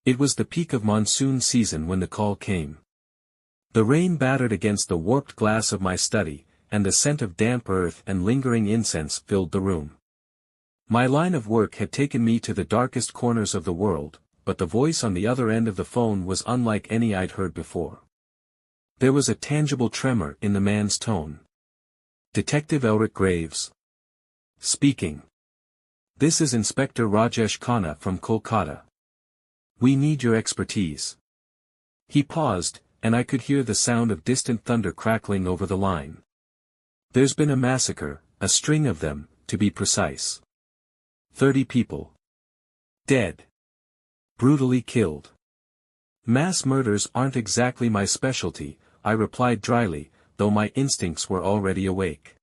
It was the peak of monsoon season when the call came. The rain battered against the warped glass of my study, and the scent of damp earth and lingering incense filled the room. My line of work had taken me to the darkest corners of the world, but the voice on the other end of the phone was unlike any I'd heard before. There was a tangible tremor in the man's tone. "Detective Elric Graves speaking. This is Inspector Rajesh Khanna from Kolkata. We need your expertise." He paused, and I could hear the sound of distant thunder crackling over the line. "There's been a massacre, a string of them, to be precise. 30 people. Dead. Brutally killed." "Mass murders aren't exactly my specialty," I replied dryly, though my instincts were already awake.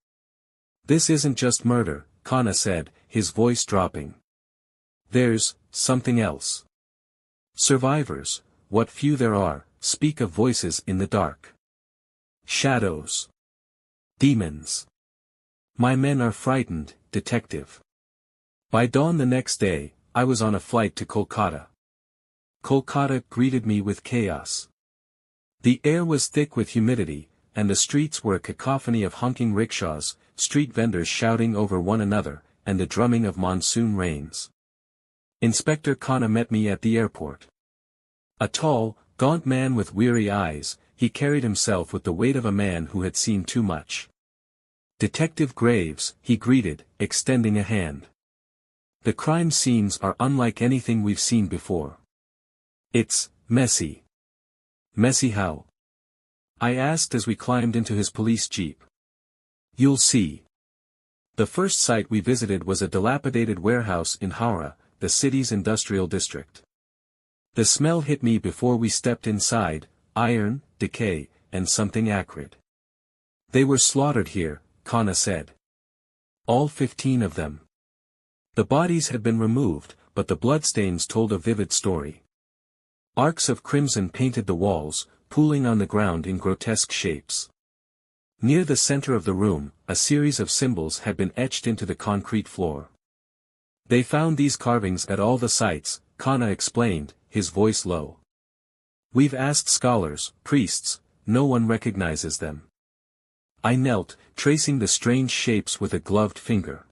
"This isn't just murder," Khanna said, his voice dropping. "There's something else. Survivors, what few there are, speak of voices in the dark. Shadows. Demons. My men are frightened, detective." By dawn the next day, I was on a flight to Kolkata. Kolkata greeted me with chaos. The air was thick with humidity, and the streets were a cacophony of honking rickshaws, street vendors shouting over one another, and the drumming of monsoon rains. Inspector Khanna met me at the airport. A tall, gaunt man with weary eyes, he carried himself with the weight of a man who had seen too much. "Detective Graves," he greeted, extending a hand. "The crime scenes are unlike anything we've seen before. It's messy." "Messy how?" I asked as we climbed into his police jeep. "You'll see." The first site we visited was a dilapidated warehouse in Howrah, the city's industrial district. The smell hit me before we stepped inside: iron, decay, and something acrid. "They were slaughtered here," Khanna said. "All 15 of them." The bodies had been removed, but the bloodstains told a vivid story. Arcs of crimson painted the walls, pooling on the ground in grotesque shapes. Near the center of the room, a series of symbols had been etched into the concrete floor. "They found these carvings at all the sites," Khanna explained, his voice low. "We've asked scholars, priests, no one recognizes them." I knelt, tracing the strange shapes with a gloved finger.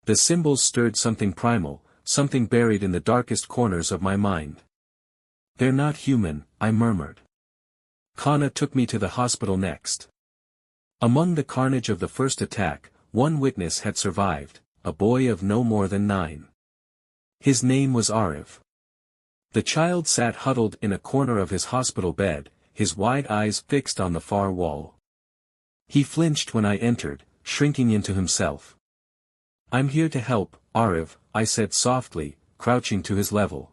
The symbols stirred something primal, something buried in the darkest corners of my mind. "They're not human," I murmured. Khanna took me to the hospital next. Among the carnage of the first attack, one witness had survived, a boy of no more than 9. His name was Arif. The child sat huddled in a corner of his hospital bed, his wide eyes fixed on the far wall. He flinched when I entered, shrinking into himself. "I'm here to help, Arif," I said softly, crouching to his level.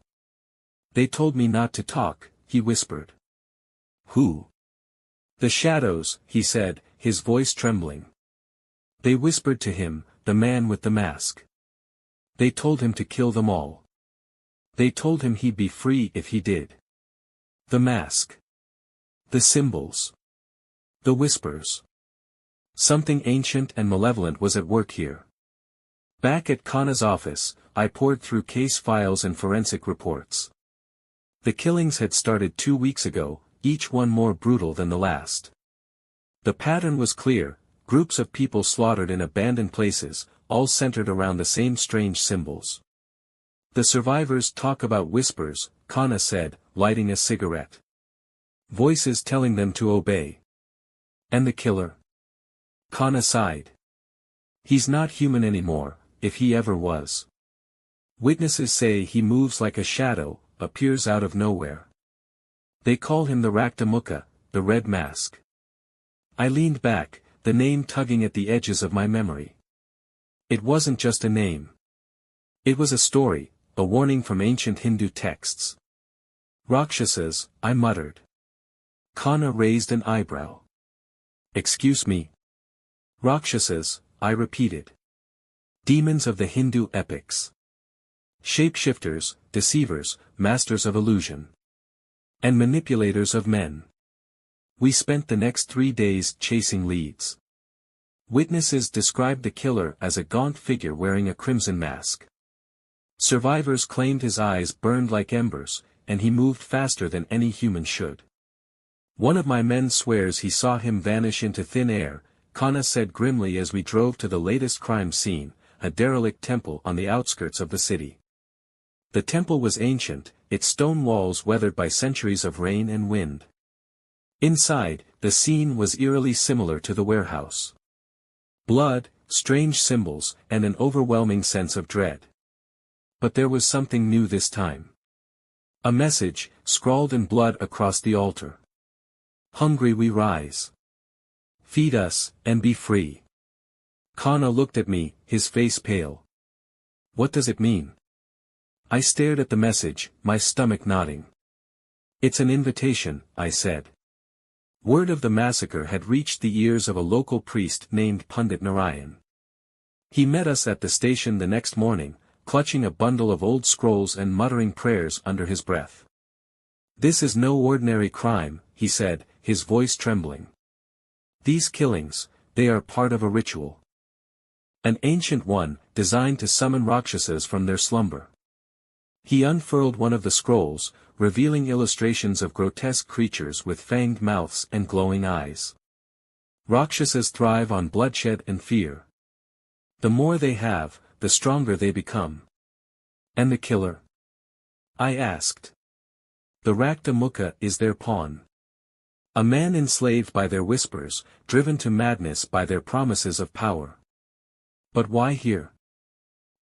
"They told me not to talk," he whispered. "Who?" "The shadows," he said, his voice trembling. "They whispered to him, the man with the mask. They told him to kill them all. They told him he'd be free if he did." The mask. The symbols. The whispers. Something ancient and malevolent was at work here. Back at Khanna's office, I pored through case files and forensic reports. The killings had started 2 weeks ago, each one more brutal than the last. The pattern was clear: groups of people slaughtered in abandoned places, all centered around the same strange symbols. "The survivors talk about whispers," Khanna said, lighting a cigarette. "Voices telling them to obey." "And the killer?" Khanna sighed. "He's not human anymore, if he ever was. Witnesses say he moves like a shadow, appears out of nowhere. They call him the Raktamukha, the Red Mask." I leaned back, the name tugging at the edges of my memory. It wasn't just a name. It was a story, a warning from ancient Hindu texts. "Rakshasas," I muttered. Khanna raised an eyebrow. "Excuse me?" "Rakshasas," I repeated. "Demons of the Hindu epics. Shapeshifters, deceivers, masters of illusion. And manipulators of men." We spent the next 3 days chasing leads. Witnesses described the killer as a gaunt figure wearing a crimson mask. Survivors claimed his eyes burned like embers, and he moved faster than any human should. One of my men swears he saw him vanish into thin air, Kana said grimly as we drove to the latest crime scene, a derelict temple on the outskirts of the city. The temple was ancient, its stone walls weathered by centuries of rain and wind. Inside, the scene was eerily similar to the warehouse. Blood, strange symbols, and an overwhelming sense of dread. But there was something new this time. A message, scrawled in blood across the altar. Hungry we rise. Feed us, and be free. Kana looked at me, his face pale. What does it mean? I stared at the message, my stomach nodding. It's an invitation, I said. Word of the massacre had reached the ears of a local priest named Pandit Narayan. He met us at the station the next morning, clutching a bundle of old scrolls and muttering prayers under his breath. This is no ordinary crime, he said, his voice trembling. These killings, they are part of a ritual. An ancient one, designed to summon Rakshasas from their slumber. He unfurled one of the scrolls, revealing illustrations of grotesque creatures with fanged mouths and glowing eyes. Rakshasas thrive on bloodshed and fear. The more they have, the stronger they become. And the killer? I asked. The Rakta is their pawn. A man enslaved by their whispers, driven to madness by their promises of power. But why here?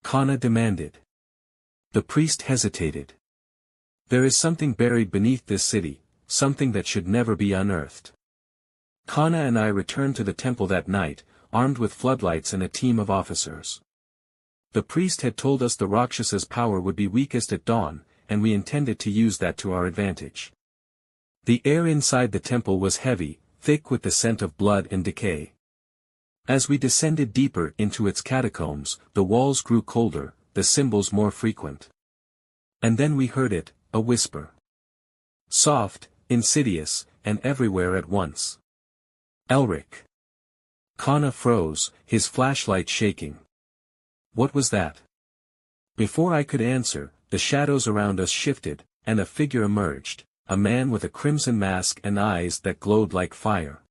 Kana demanded. The priest hesitated. There is something buried beneath this city, something that should never be unearthed. Kana and I returned to the temple that night, armed with floodlights and a team of officers. The priest had told us the Rakshasas' power would be weakest at dawn, and we intended to use that to our advantage. The air inside the temple was heavy, thick with the scent of blood and decay. As we descended deeper into its catacombs, the walls grew colder, the symbols more frequent. And then we heard it, a whisper. Soft, insidious, and everywhere at once. Elric. Kana froze, his flashlight shaking. What was that? Before I could answer, the shadows around us shifted, and a figure emerged, a man with a crimson mask and eyes that glowed like fire.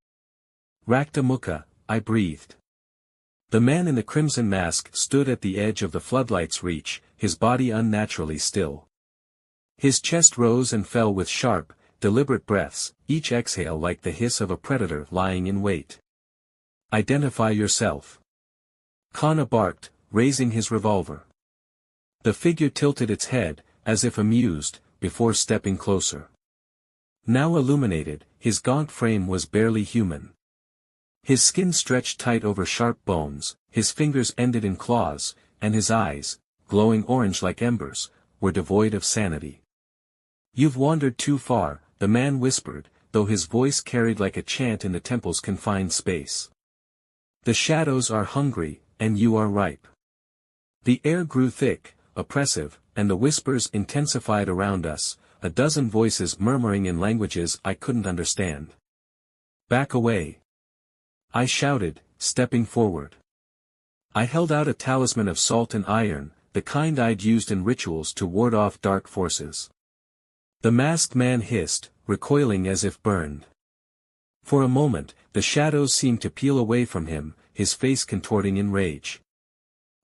Rakta, I breathed. The man in the crimson mask stood at the edge of the floodlight's reach, his body unnaturally still. His chest rose and fell with sharp, deliberate breaths, each exhale like the hiss of a predator lying in wait. Identify yourself. Kana barked, raising his revolver. The figure tilted its head, as if amused, before stepping closer. Now illuminated, his gaunt frame was barely human. His skin stretched tight over sharp bones, his fingers ended in claws, and his eyes, glowing orange like embers, were devoid of sanity. You've wandered too far, the man whispered, though his voice carried like a chant in the temple's confined space. The shadows are hungry, and you are ripe. The air grew thick, oppressive, and the whispers intensified around us, a dozen voices murmuring in languages I couldn't understand. Back away. I shouted, stepping forward. I held out a talisman of salt and iron, the kind I'd used in rituals to ward off dark forces. The masked man hissed, recoiling as if burned. For a moment, the shadows seemed to peel away from him, his face contorting in rage.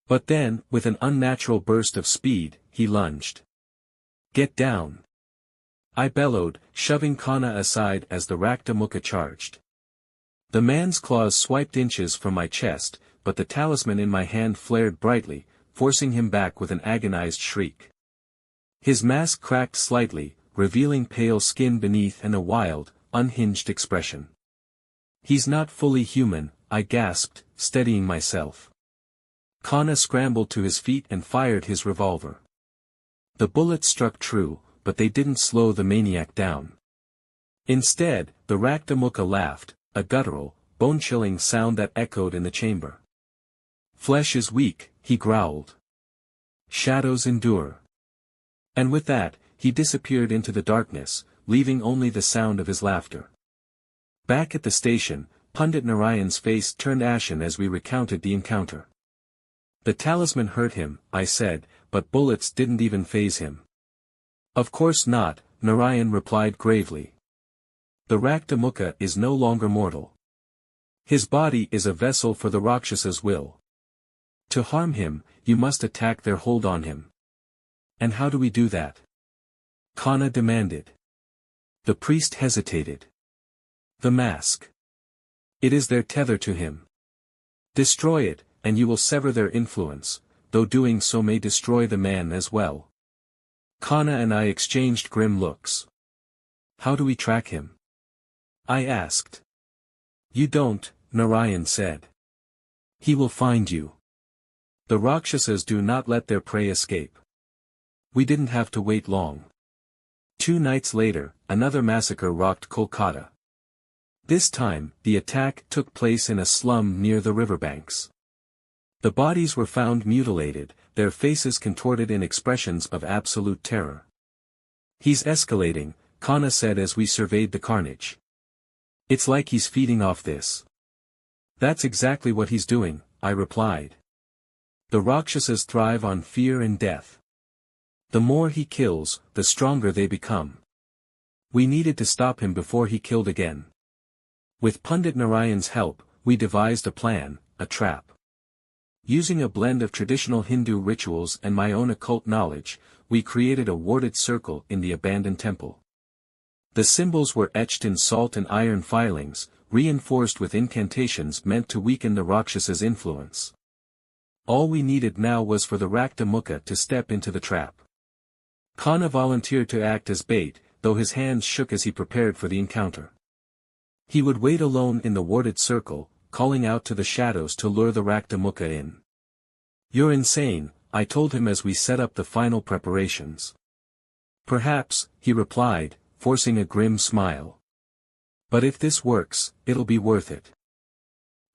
But then, with an unnatural burst of speed, he lunged. Get down! I bellowed, shoving Kana aside as the Rakta charged. The man's claws swiped inches from my chest, but the talisman in my hand flared brightly, forcing him back with an agonized shriek. His mask cracked slightly, revealing pale skin beneath and a wild, unhinged expression. He's not fully human, I gasped, steadying myself. Kana scrambled to his feet and fired his revolver. The bullets struck true, but they didn't slow the maniac down. Instead, the Rakta laughed, a guttural, bone-chilling sound that echoed in the chamber. Flesh is weak, he growled. Shadows endure. And with that, he disappeared into the darkness, leaving only the sound of his laughter. Back at the station, Pandit Narayan's face turned ashen as we recounted the encounter. The talisman hurt him, I said, but bullets didn't even faze him. Of course not, Narayan replied gravely. The Raktamukha is no longer mortal. His body is a vessel for the Rakshasas' will. To harm him, you must attack their hold on him. And how do we do that? Kana demanded. The priest hesitated. The mask. It is their tether to him. Destroy it, and you will sever their influence, though doing so may destroy the man as well. Kana and I exchanged grim looks. How do we track him? I asked. You don't, Narayan said. He will find you. The Rakshasas do not let their prey escape. We didn't have to wait long. 2 nights later, another massacre rocked Kolkata. This time, the attack took place in a slum near the riverbanks. The bodies were found mutilated, their faces contorted in expressions of absolute terror. He's escalating, Kana said as we surveyed the carnage. It's like he's feeding off this. That's exactly what he's doing, I replied. The Rakshasas thrive on fear and death. The more he kills, the stronger they become. We needed to stop him before he killed again. With Pandit Narayan's help, we devised a plan, a trap. Using a blend of traditional Hindu rituals and my own occult knowledge, we created a warded circle in the abandoned temple. The symbols were etched in salt and iron filings, reinforced with incantations meant to weaken the Rakshas's influence. All we needed now was for the Raktamukha to step into the trap. Kana volunteered to act as bait, though his hands shook as he prepared for the encounter. He would wait alone in the warded circle, calling out to the shadows to lure the Raktamukha in. You're insane, I told him as we set up the final preparations. Perhaps, he replied, forcing a grim smile. But if this works, it'll be worth it.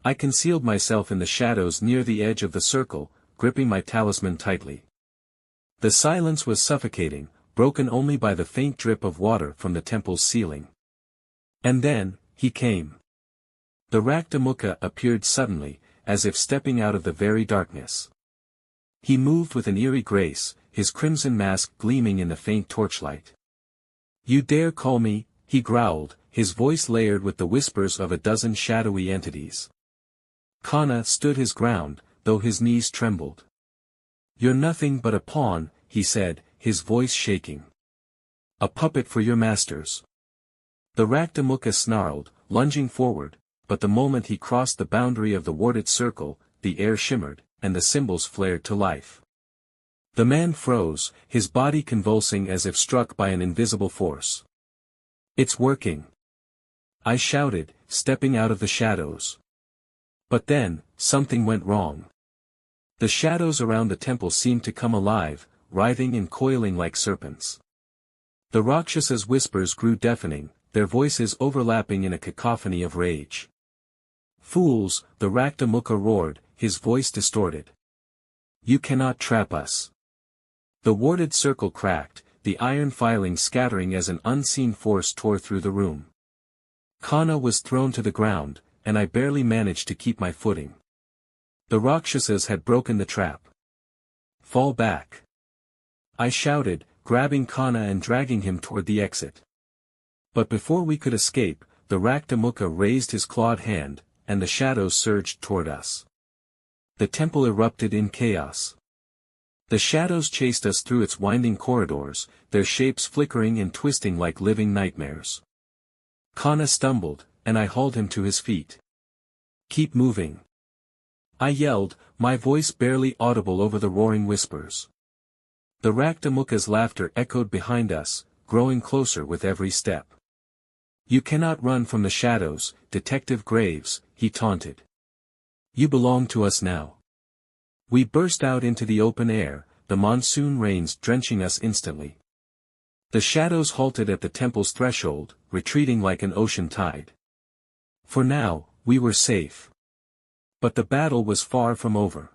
I concealed myself in the shadows near the edge of the circle, gripping my talisman tightly. The silence was suffocating, broken only by the faint drip of water from the temple's ceiling. And then, he came. The Raktamukha appeared suddenly, as if stepping out of the very darkness. He moved with an eerie grace, his crimson mask gleaming in the faint torchlight. You dare call me, he growled, his voice layered with the whispers of a dozen shadowy entities. Kana stood his ground, though his knees trembled. You're nothing but a pawn, he said, his voice shaking. A puppet for your masters. The Raktamukha snarled, lunging forward, but the moment he crossed the boundary of the warded circle, the air shimmered, and the symbols flared to life. The man froze, his body convulsing as if struck by an invisible force. It's working! I shouted, stepping out of the shadows. But then, something went wrong. The shadows around the temple seemed to come alive, writhing and coiling like serpents. The Rakshasas' whispers grew deafening, their voices overlapping in a cacophony of rage. Fools, the Raktamukha roared, his voice distorted. You cannot trap us. The warded circle cracked, the iron filings scattering as an unseen force tore through the room. Kana was thrown to the ground, and I barely managed to keep my footing. The Rakshasas had broken the trap. Fall back! I shouted, grabbing Kana and dragging him toward the exit. But before we could escape, the Raktamukha raised his clawed hand, and the shadows surged toward us. The temple erupted in chaos. The shadows chased us through its winding corridors, their shapes flickering and twisting like living nightmares. Kana stumbled, and I hauled him to his feet. Keep moving! I yelled, my voice barely audible over the roaring whispers. The Raktamukha's laughter echoed behind us, growing closer with every step. You cannot run from the shadows, Detective Graves, he taunted. You belong to us now. We burst out into the open air, the monsoon rains drenching us instantly. The shadows halted at the temple's threshold, retreating like an ocean tide. For now, we were safe. But the battle was far from over.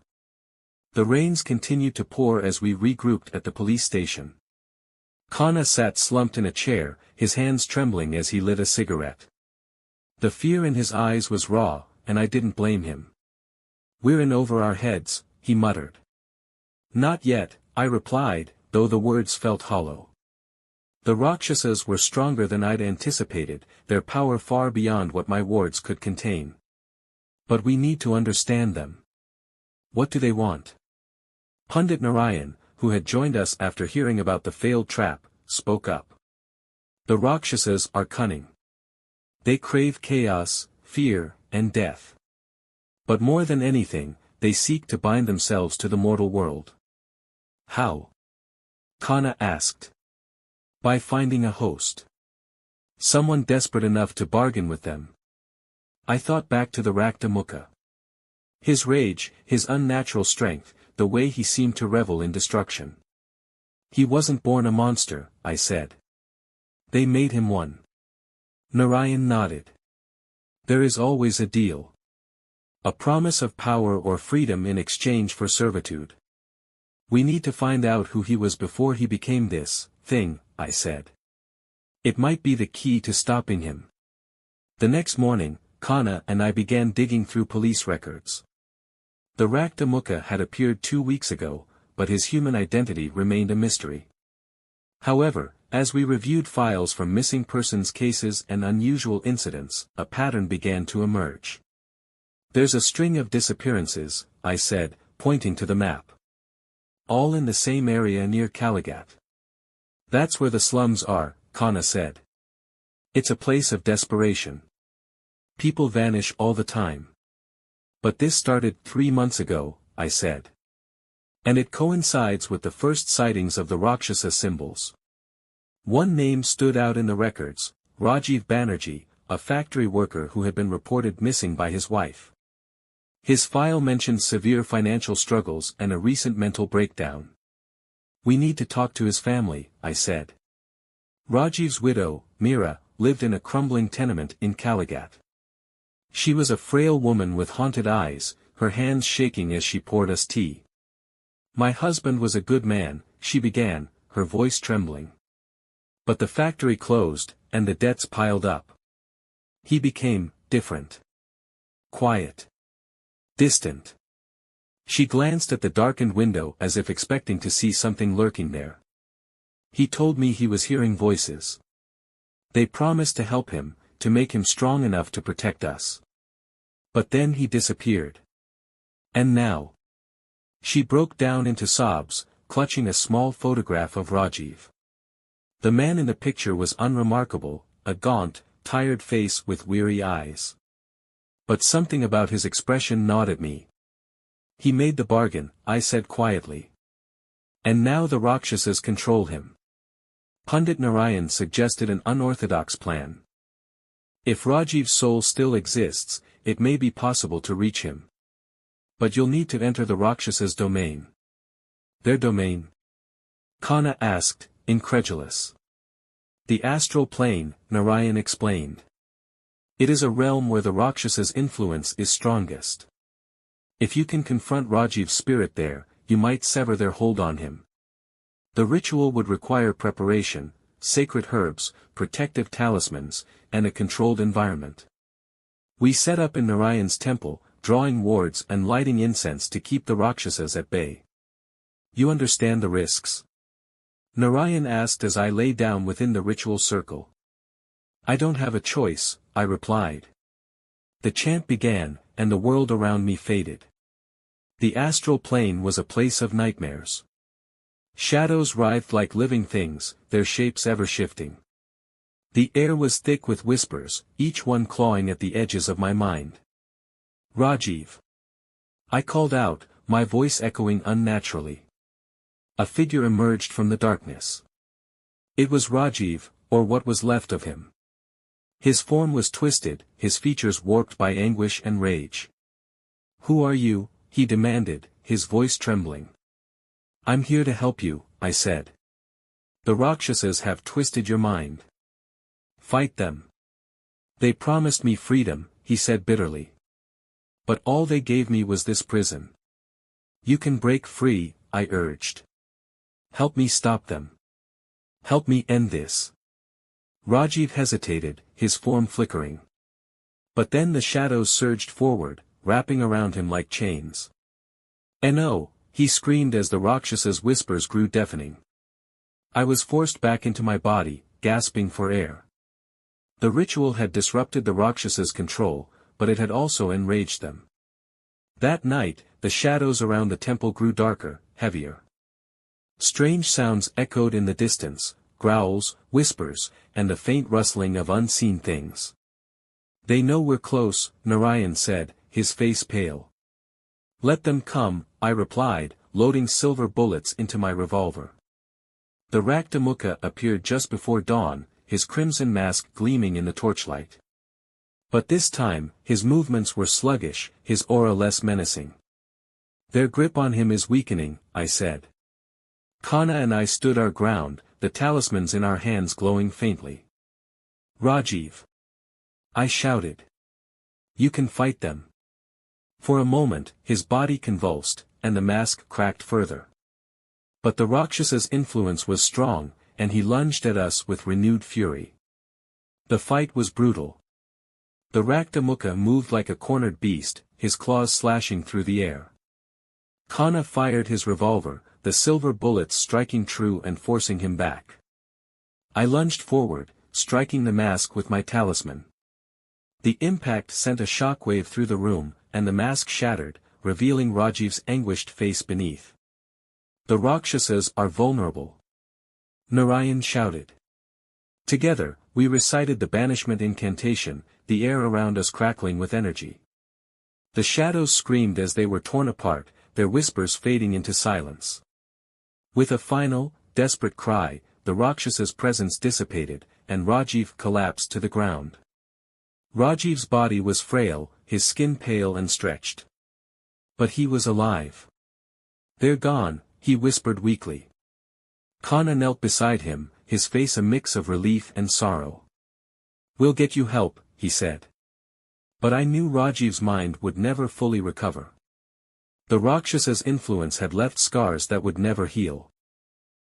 The rains continued to pour as we regrouped at the police station. Kana sat slumped in a chair, his hands trembling as he lit a cigarette. The fear in his eyes was raw, and I didn't blame him. We're in over our heads, he muttered. Not yet, I replied, though the words felt hollow. The Rakshasas were stronger than I'd anticipated, their power far beyond what my wards could contain. But we need to understand them. What do they want? Pundit Narayan, who had joined us after hearing about the failed trap, spoke up. The Rakshasas are cunning. They crave chaos, fear, and death. But more than anything, they seek to bind themselves to the mortal world. How? Kana asked. By finding a host. Someone desperate enough to bargain with them. I thought back to the Rakta. His rage, his unnatural strength, the way he seemed to revel in destruction. He wasn't born a monster, I said. They made him one. Narayan nodded. There is always a deal. A promise of power or freedom in exchange for servitude. We need to find out who he was before he became this thing, I said. It might be the key to stopping him. The next morning, Kana and I began digging through police records. The Rakta had appeared 2 weeks ago, but his human identity remained a mystery. However, as we reviewed files from missing persons cases and unusual incidents, a pattern began to emerge. There's a string of disappearances, I said, pointing to the map. All in the same area near Kaligat. That's where the slums are, Kana said. It's a place of desperation. People vanish all the time. But this started 3 months ago, I said. And it coincides with the first sightings of the Rakshasa symbols. One name stood out in the records, Rajiv Banerjee, a factory worker who had been reported missing by his wife. His file mentioned severe financial struggles and a recent mental breakdown. We need to talk to his family, I said. Rajiv's widow, Meera, lived in a crumbling tenement in Kaligat. She was a frail woman with haunted eyes, her hands shaking as she poured us tea. My husband was a good man, she began, her voice trembling. But the factory closed, and the debts piled up. He became different. Quiet. Distant. She glanced at the darkened window as if expecting to see something lurking there. He told me he was hearing voices. They promised to help him, to make him strong enough to protect us. But then he disappeared. And now? She broke down into sobs, clutching a small photograph of Rajiv. The man in the picture was unremarkable, a gaunt, tired face with weary eyes. But something about his expression gnawed at me. He made the bargain, I said quietly. And now the Rakshasas control him. Pundit Narayan suggested an unorthodox plan. If Rajiv's soul still exists, it may be possible to reach him. But you'll need to enter the Rakshasas' domain. Their domain? Kana asked, incredulous. The astral plane, Narayan explained. It is a realm where the Rakshasas' influence is strongest. If you can confront Rajiv's spirit there, you might sever their hold on him. The ritual would require preparation, sacred herbs, protective talismans, and a controlled environment. We set up in Narayan's temple, drawing wards and lighting incense to keep the Rakshasas at bay. You understand the risks? Narayan asked as I lay down within the ritual circle. I don't have a choice, I replied. The chant began, and the world around me faded. The astral plane was a place of nightmares. Shadows writhed like living things, their shapes ever shifting. The air was thick with whispers, each one clawing at the edges of my mind. Rajiv. I called out, my voice echoing unnaturally. A figure emerged from the darkness. It was Rajiv, or what was left of him. His form was twisted, his features warped by anguish and rage. Who are you? He demanded, his voice trembling. I'm here to help you, I said. The Rakshasas have twisted your mind. Fight them. They promised me freedom, he said bitterly. But all they gave me was this prison. You can break free, I urged. Help me stop them. Help me end this. Rajiv hesitated, his form flickering. But then the shadows surged forward, wrapping around him like chains. No, he screamed as the Rakshasas' whispers grew deafening. I was forced back into my body, gasping for air. The ritual had disrupted the Rakshasas' control, but it had also enraged them. That night, the shadows around the temple grew darker, heavier. Strange sounds echoed in the distance, growls, whispers, and the faint rustling of unseen things. "They know we're close," Narayan said, his face pale. "Let them come," I replied, loading silver bullets into my revolver. The Raktamukha appeared just before dawn, his crimson mask gleaming in the torchlight. But this time, his movements were sluggish, his aura less menacing. "Their grip on him is weakening," I said. Kana and I stood our ground, the talismans in our hands glowing faintly. "Rajiv!" I shouted. "You can fight them." For a moment, his body convulsed, and the mask cracked further. But the Rakshas's influence was strong, and he lunged at us with renewed fury. The fight was brutal. The Raktamukha moved like a cornered beast, his claws slashing through the air. Kana fired his revolver, the silver bullets striking true and forcing him back. I lunged forward, striking the mask with my talisman. The impact sent a shockwave through the room, and the mask shattered, revealing Rajiv's anguished face beneath. "The Rakshasas are vulnerable," Narayan shouted. Together, we recited the banishment incantation, the air around us crackling with energy. The shadows screamed as they were torn apart, their whispers fading into silence. With a final, desperate cry, the Rakshas's presence dissipated, and Rajiv collapsed to the ground. Rajiv's body was frail, his skin pale and stretched. But he was alive. "They're gone," he whispered weakly. Kana knelt beside him, his face a mix of relief and sorrow. "We'll get you help," he said. But I knew Rajiv's mind would never fully recover. The Rakshas's influence had left scars that would never heal.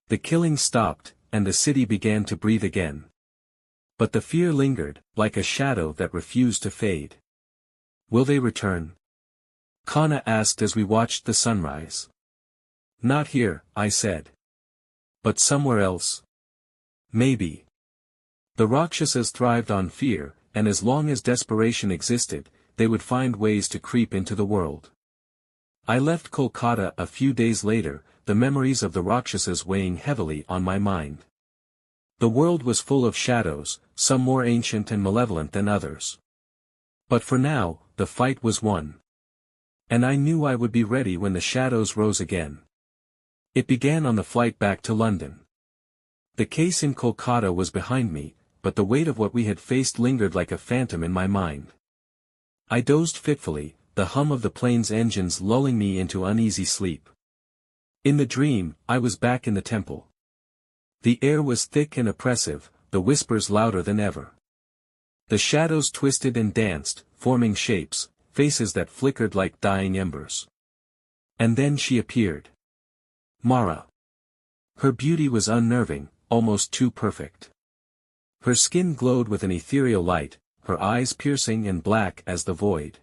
The killing stopped, and the city began to breathe again. But the fear lingered, like a shadow that refused to fade. "Will they return?" Kana asked as we watched the sunrise. "Not here," I said. "But somewhere else?" "Maybe." The Rakshasas thrived on fear, and as long as desperation existed, they would find ways to creep into the world. I left Kolkata a few days later, the memories of the Rakshasas weighing heavily on my mind. The world was full of shadows, some more ancient and malevolent than others. But for now, the fight was won. And I knew I would be ready when the shadows rose again. It began on the flight back to London. The case in Kolkata was behind me, but the weight of what we had faced lingered like a phantom in my mind. I dozed fitfully, the hum of the plane's engines lulling me into uneasy sleep. In the dream, I was back in the temple. The air was thick and oppressive, the whispers louder than ever. The shadows twisted and danced, forming shapes, faces that flickered like dying embers. And then she appeared. Mara. Her beauty was unnerving, almost too perfect. Her skin glowed with an ethereal light, her eyes piercing and black as the void.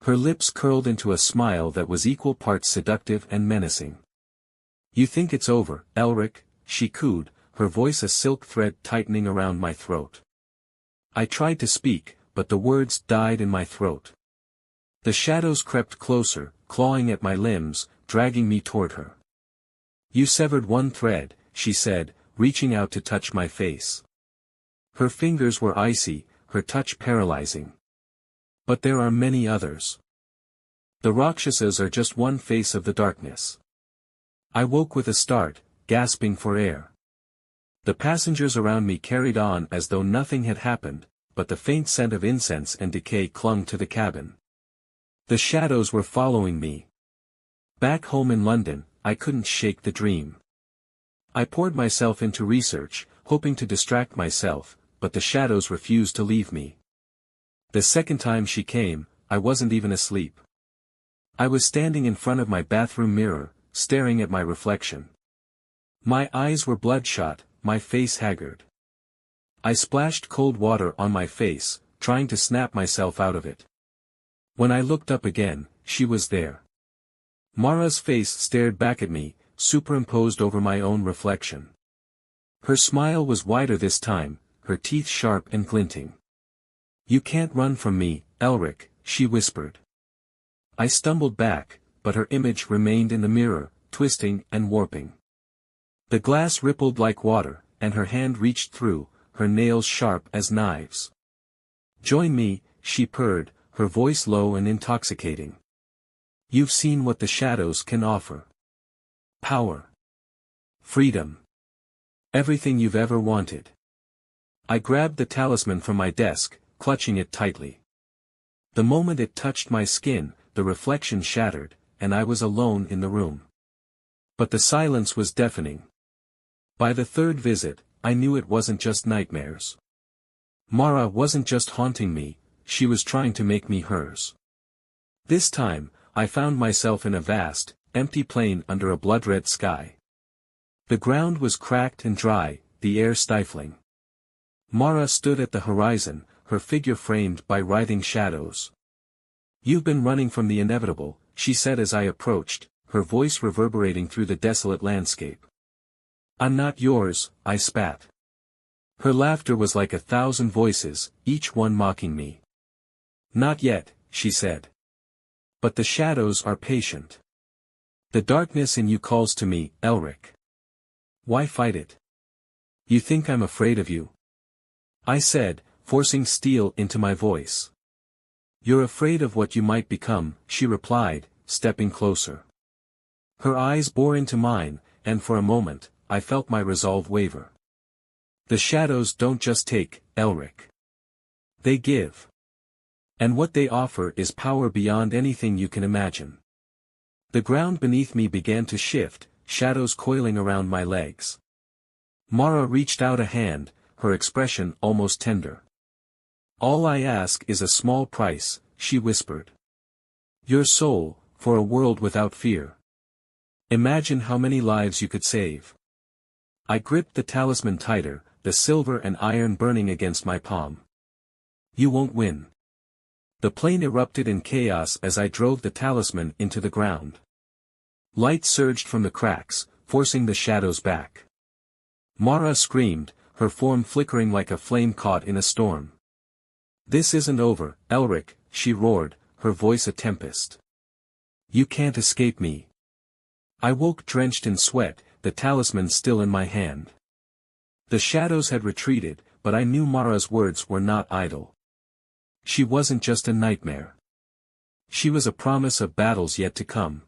Her lips curled into a smile that was equal parts seductive and menacing. "You think it's over, Elric," she cooed, her voice a silk thread tightening around my throat. I tried to speak, but the words died in my throat. The shadows crept closer, clawing at my limbs, dragging me toward her. "You severed one thread," she said, reaching out to touch my face. Her fingers were icy, her touch paralyzing. "But there are many others. The Rakshasas are just one face of the darkness." I woke with a start, gasping for air. The passengers around me carried on as though nothing had happened, but the faint scent of incense and decay clung to the cabin. The shadows were following me. Back home in London, I couldn't shake the dream. I poured myself into research, hoping to distract myself, but the shadows refused to leave me. The second time she came, I wasn't even asleep. I was standing in front of my bathroom mirror, staring at my reflection. My eyes were bloodshot, my face haggard. I splashed cold water on my face, trying to snap myself out of it. When I looked up again, she was there. Mara's face stared back at me, superimposed over my own reflection. Her smile was wider this time, her teeth sharp and glinting. "You can't run from me, Elric," she whispered. I stumbled back, but her image remained in the mirror, twisting and warping. The glass rippled like water, and her hand reached through, her nails sharp as knives. "Join me," she purred, her voice low and intoxicating. "You've seen what the shadows can offer. Power. Freedom. Everything you've ever wanted." I grabbed the talisman from my desk, clutching it tightly. The moment it touched my skin, the reflection shattered, and I was alone in the room. But the silence was deafening. By the third visit, I knew it wasn't just nightmares. Mara wasn't just haunting me, she was trying to make me hers. This time, I found myself in a vast, empty plain under a blood-red sky. The ground was cracked and dry, the air stifling. Mara stood at the horizon, her figure framed by writhing shadows. "You've been running from the inevitable," she said as I approached, her voice reverberating through the desolate landscape. "I'm not yours," I spat. Her laughter was like 1,000 voices, each one mocking me. "Not yet," she said. "But the shadows are patient. The darkness in you calls to me, Elric. Why fight it? You think I'm afraid of you?" I said, forcing steel into my voice. "You're afraid of what you might become," she replied, stepping closer. Her eyes bore into mine, and for a moment, I felt my resolve waver. "The shadows don't just take, Elric. They give. And what they offer is power beyond anything you can imagine." The ground beneath me began to shift, shadows coiling around my legs. Mara reached out a hand, her expression almost tender. "All I ask is a small price," she whispered. "Your soul, for a world without fear. Imagine how many lives you could save." I gripped the talisman tighter, the silver and iron burning against my palm. "You won't win." The plain erupted in chaos as I drove the talisman into the ground. Light surged from the cracks, forcing the shadows back. Mara screamed, her form flickering like a flame caught in a storm. "This isn't over, Elric," she roared, her voice a tempest. "You can't escape me." I woke drenched in sweat, the talisman still in my hand. The shadows had retreated, but I knew Mara's words were not idle. She wasn't just a nightmare. She was a promise of battles yet to come.